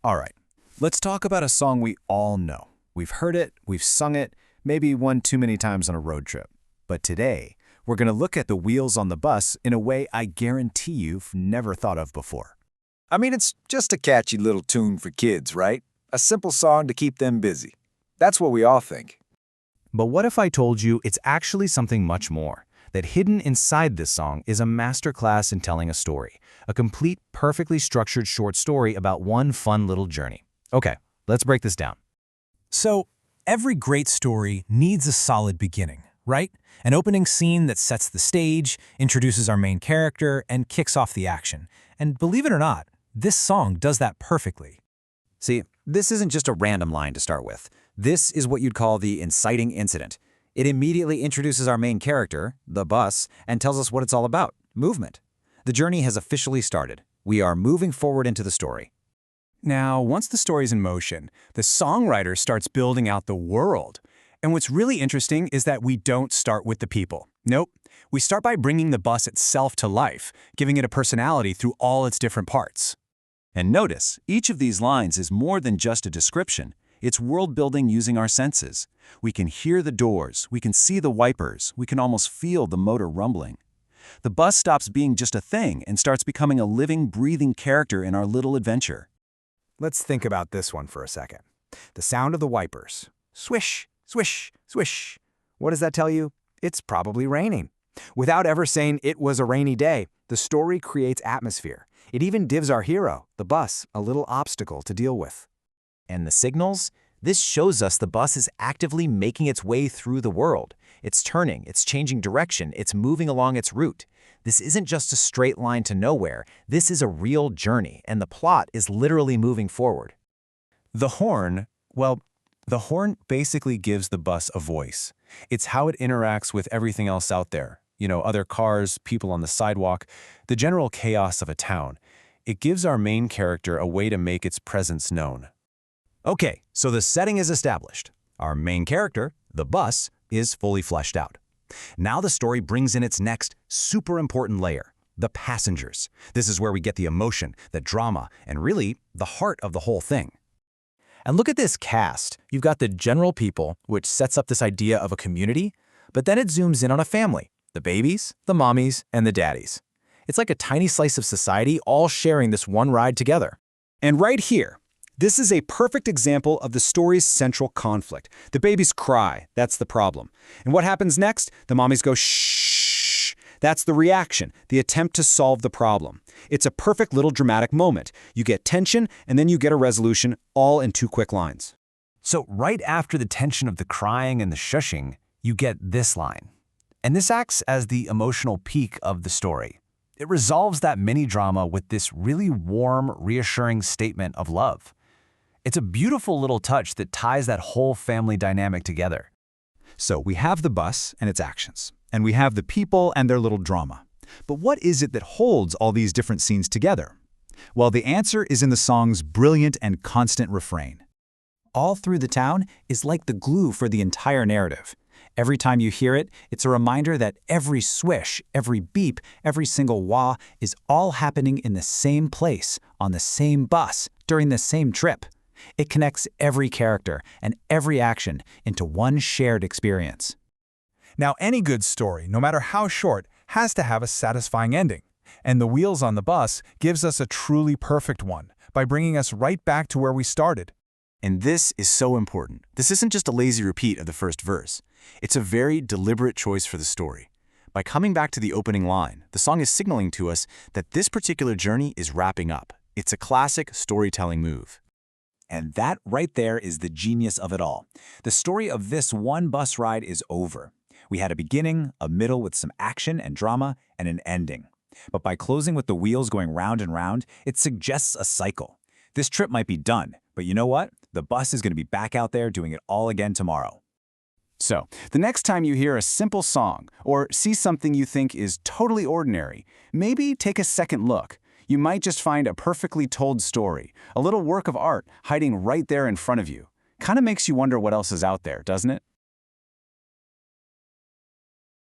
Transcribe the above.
All right, let's talk about a song we all know. We've heard it, we've sung it, maybe one too many times on a road trip. But today, we're going to look at the wheels on the bus in a way I guarantee you've never thought of before. I mean, it's just a catchy little tune for kids, right? A simple song to keep them busy. That's what we all think. But what if I told you it's actually something much more? That hidden inside this song is a masterclass in telling a story, a complete, perfectly structured short story about one fun little journey. Okay, let's break this down. So, every great story needs a solid beginning, right? An opening scene that sets the stage, introduces our main character, and kicks off the action. And believe it or not, this song does that perfectly. See, this isn't just a random line to start with. This is what you'd call the inciting incident. It immediately introduces our main character, the bus, and tells us what it's all about, movement. The journey has officially started. We are moving forward into the story. Now, once the story's in motion, the songwriter starts building out the world. And what's really interesting is that we don't start with the people. Nope. We start by bringing the bus itself to life, giving it a personality through all its different parts. And notice, each of these lines is more than just a description. It's world building using our senses. We can hear the doors, we can see the wipers, we can almost feel the motor rumbling. The bus stops being just a thing and starts becoming a living, breathing character in our little adventure. Let's think about this one for a second. The sound of the wipers. Swish, swish, swish. What does that tell you? It's probably raining. Without ever saying it was a rainy day, the story creates atmosphere. It even gives our hero, the bus, a little obstacle to deal with. And the signals? This shows us the bus is actively making its way through the world. It's turning, it's changing direction, it's moving along its route. This isn't just a straight line to nowhere. This is a real journey, and the plot is literally moving forward. The horn basically gives the bus a voice. It's how it interacts with everything else out there. Other cars, people on the sidewalk, the general chaos of a town. It gives our main character a way to make its presence known. Okay, so the setting is established. Our main character, the bus, is fully fleshed out. Now the story brings in its next super important layer, the passengers. This is where we get the emotion, the drama, and really the heart of the whole thing. And look at this cast. You've got the general people, which sets up this idea of a community, but then it zooms in on a family, the babies, the mommies, and the daddies. It's like a tiny slice of society all sharing this one ride together. And right here, this is a perfect example of the story's central conflict. The babies cry, that's the problem. And what happens next? The mommies go shh. That's the reaction, the attempt to solve the problem. It's a perfect little dramatic moment. You get tension, and then you get a resolution, all in 2 quick lines. So right after the tension of the crying and the shushing, you get this line. And this acts as the emotional peak of the story. It resolves that mini drama with this really warm, reassuring statement of love. It's a beautiful little touch that ties that whole family dynamic together. So we have the bus and its actions, and we have the people and their little drama. But what is it that holds all these different scenes together? Well, the answer is in the song's brilliant and constant refrain. All Through the Town is like the glue for the entire narrative. Every time you hear it, it's a reminder that every swish, every beep, every single wah is all happening in the same place, on the same bus, during the same trip. It connects every character and every action into one shared experience. Now, any good story, no matter how short, has to have a satisfying ending. And The Wheels on the Bus gives us a truly perfect one by bringing us right back to where we started. And this is so important. This isn't just a lazy repeat of the first verse. It's a very deliberate choice for the story. By coming back to the opening line, the song is signaling to us that this particular journey is wrapping up. It's a classic storytelling move. And that right there is the genius of it all. The story of this one bus ride is over. We had a beginning, a middle with some action and drama, and an ending. But by closing with the wheels going round and round, it suggests a cycle. This trip might be done, but you know what? The bus is going to be back out there doing it all again tomorrow. So, the next time you hear a simple song or see something you think is totally ordinary, maybe take a second look. You might just find a perfectly told story, a little work of art hiding right there in front of you. Kind of makes you wonder what else is out there, doesn't it?